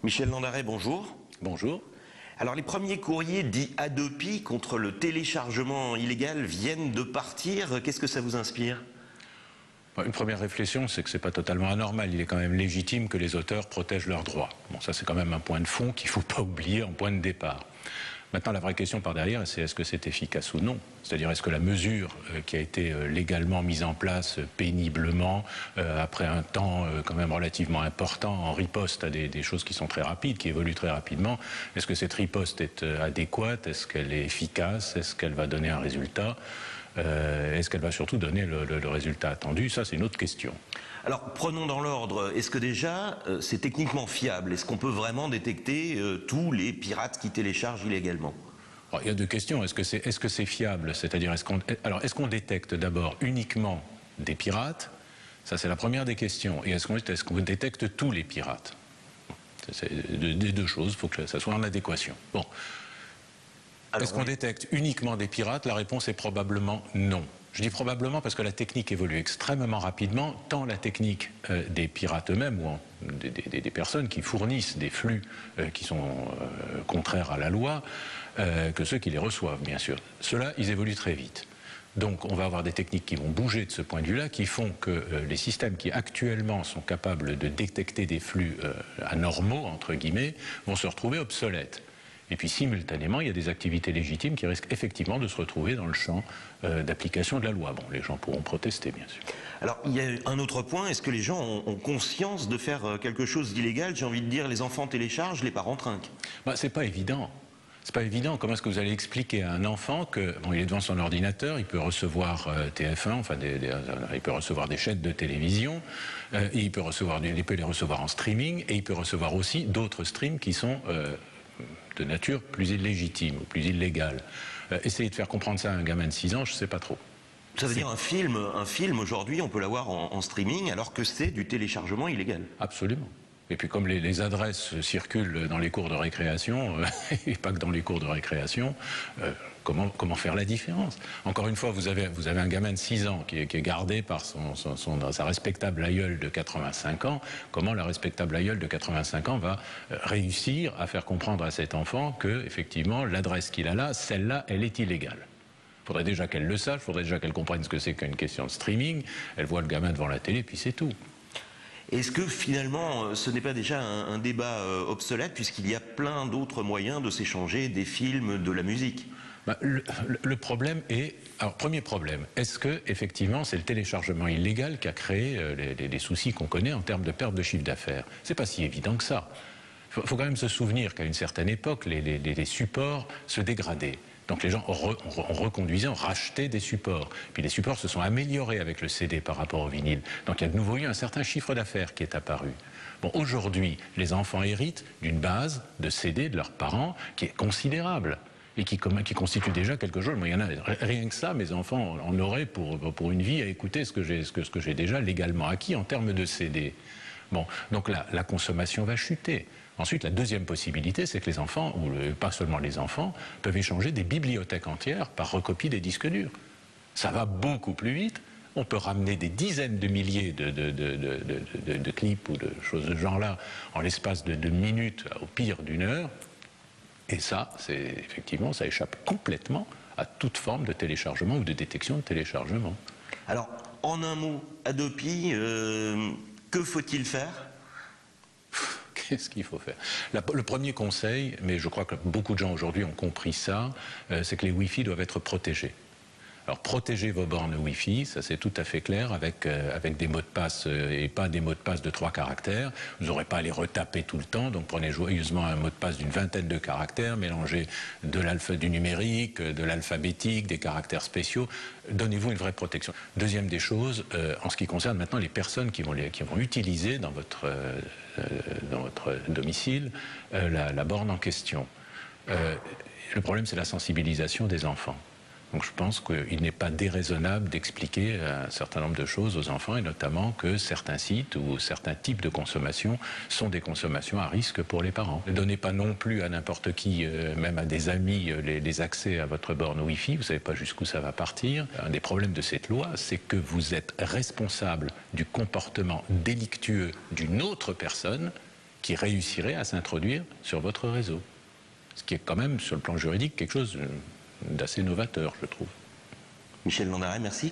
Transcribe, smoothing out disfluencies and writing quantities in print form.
Michel Landaret, bonjour. Bonjour. Alors les premiers courriers dits Hadopi contre le téléchargement illégal viennent de partir. Qu'est-ce que ça vous inspire ? Une première réflexion, c'est que c'est pas totalement anormal. Il est quand même légitime que les auteurs protègent leurs droits. Bon, ça c'est quand même un point de fond qu'il ne faut pas oublier en point de départ. Maintenant, la vraie question par derrière, c'est est-ce que c'est efficace ou non ? C'est-à-dire, est-ce que la mesure qui a été légalement mise en place péniblement, après un temps quand même relativement important, en riposte à des choses qui sont très rapides, qui évoluent très rapidement, est-ce que cette riposte est adéquate ? Est-ce qu'elle est efficace ? Est-ce qu'elle va donner un résultat ? Est-ce qu'elle va surtout donner le résultat attendu ? Ça, c'est une autre question. Alors, prenons dans l'ordre. Est-ce que déjà, c'est techniquement fiable ? Est-ce qu'on peut vraiment détecter tous les pirates qui téléchargent illégalement ? Alors, il y a deux questions. Est-ce que c'est fiable ? C'est-à-dire, est-ce qu'on détecte d'abord uniquement des pirates ? Ça, c'est la première des questions. Et est-ce qu'on détecte tous les pirates ? C'est des deux choses. Il faut que ça soit en adéquation. Bon. Est-ce qu'on détecte uniquement des pirates ? La réponse est probablement non. Je dis probablement parce que la technique évolue extrêmement rapidement, tant la technique des pirates eux-mêmes ou des personnes qui fournissent des flux qui sont contraires à la loi, que ceux qui les reçoivent, bien sûr. Ceux-là, ils évoluent très vite. Donc on va avoir des techniques qui vont bouger de ce point de vue-là, qui font que les systèmes qui actuellement sont capables de détecter des flux anormaux, entre guillemets, vont se retrouver obsolètes. Et puis simultanément, il y a des activités légitimes qui risquent effectivement de se retrouver dans le champ d'application de la loi. Bon, les gens pourront protester, bien sûr. Alors, il y a un autre point. Est-ce que les gens ont conscience de faire quelque chose d'illégal ? J'ai envie de dire, les enfants téléchargent, les parents trinquent. C'est pas évident. C'est pas évident. Comment est-ce que vous allez expliquer à un enfant que, bon, il est devant son ordinateur, il peut recevoir TF1, enfin, il peut recevoir des chaînes de télévision, il peut les recevoir en streaming, et il peut recevoir aussi d'autres streams qui sont de nature plus illégitime ou plus illégale. Essayer de faire comprendre ça à un gamin de 6 ans, je ne sais pas trop. Ça veut dire un film aujourd'hui, on peut l'avoir en streaming alors que c'est du téléchargement illégal. Absolument. Et puis comme les adresses circulent dans les cours de récréation, et pas que dans les cours de récréation, comment faire la différence ? Encore une fois, vous avez un gamin de 6 ans qui est gardé par sa respectable aïeule de 85 ans. Comment la respectable aïeule de 85 ans va réussir à faire comprendre à cet enfant que, effectivement, l'adresse qu'il a là, celle-là, elle est illégale ? Il faudrait déjà qu'elle le sache, il faudrait déjà qu'elle comprenne ce que c'est qu'une question de streaming. Elle voit le gamin devant la télé, puis c'est tout. Est-ce que finalement ce n'est pas déjà un débat obsolète puisqu'il y a plein d'autres moyens de s'échanger des films, de la musique ? Le problème est... Alors, premier problème, est-ce que effectivement c'est le téléchargement illégal qui a créé les soucis qu'on connaît en termes de perte de chiffre d'affaires ? C'est pas si évident que ça. Il faut quand même se souvenir qu'à une certaine époque, les supports se dégradaient. Donc les gens ont racheté des supports. Puis les supports se sont améliorés avec le CD par rapport au vinyle. Donc il y a de nouveau eu un certain chiffre d'affaires qui est apparu. Bon, aujourd'hui, les enfants héritent d'une base de CD de leurs parents qui est considérable et qui constitue déjà quelque chose. Moi, il y en a rien que ça, mes enfants en auraient pour une vie à écouter ce que j'ai déjà légalement acquis en termes de CD. Bon, donc là, la consommation va chuter. Ensuite, la deuxième possibilité, c'est que les enfants, ou pas seulement les enfants, peuvent échanger des bibliothèques entières par recopie des disques durs. Ça va beaucoup plus vite. On peut ramener des dizaines de milliers de clips ou de choses de ce genre-là en l'espace de 2 minutes, au pire d'1 heure. Et ça, effectivement, ça échappe complètement à toute forme de téléchargement ou de détection de téléchargement. Alors, en un mot, Hadopi, que faut-il faire ? Qu'est-ce qu'il faut faire ? Le premier conseil, mais je crois que beaucoup de gens aujourd'hui ont compris ça, c'est que les Wi-Fi doivent être protégés. Alors protégez vos bornes Wi-Fi, ça c'est tout à fait clair, avec des mots de passe et pas des mots de passe de 3 caractères. Vous n'aurez pas à les retaper tout le temps, donc prenez joyeusement un mot de passe d'une 20aine de caractères, mélangez du numérique, de l'alphabétique, des caractères spéciaux. Donnez-vous une vraie protection. Deuxième des choses, en ce qui concerne maintenant les personnes qui vont utiliser dans votre domicile la borne en question. Le problème, c'est la sensibilisation des enfants. Donc je pense qu'il n'est pas déraisonnable d'expliquer un certain nombre de choses aux enfants, et notamment que certains sites ou certains types de consommation sont des consommations à risque pour les parents. Ne donnez pas non plus à n'importe qui, même à des amis, les accès à votre borne Wi-Fi. Vous ne savez pas jusqu'où ça va partir. Un des problèmes de cette loi, c'est que vous êtes responsable du comportement délictueux d'une autre personne qui réussirait à s'introduire sur votre réseau. Ce qui est quand même, sur le plan juridique, quelque chose d'assez novateur, je trouve. Michel Landaret, merci.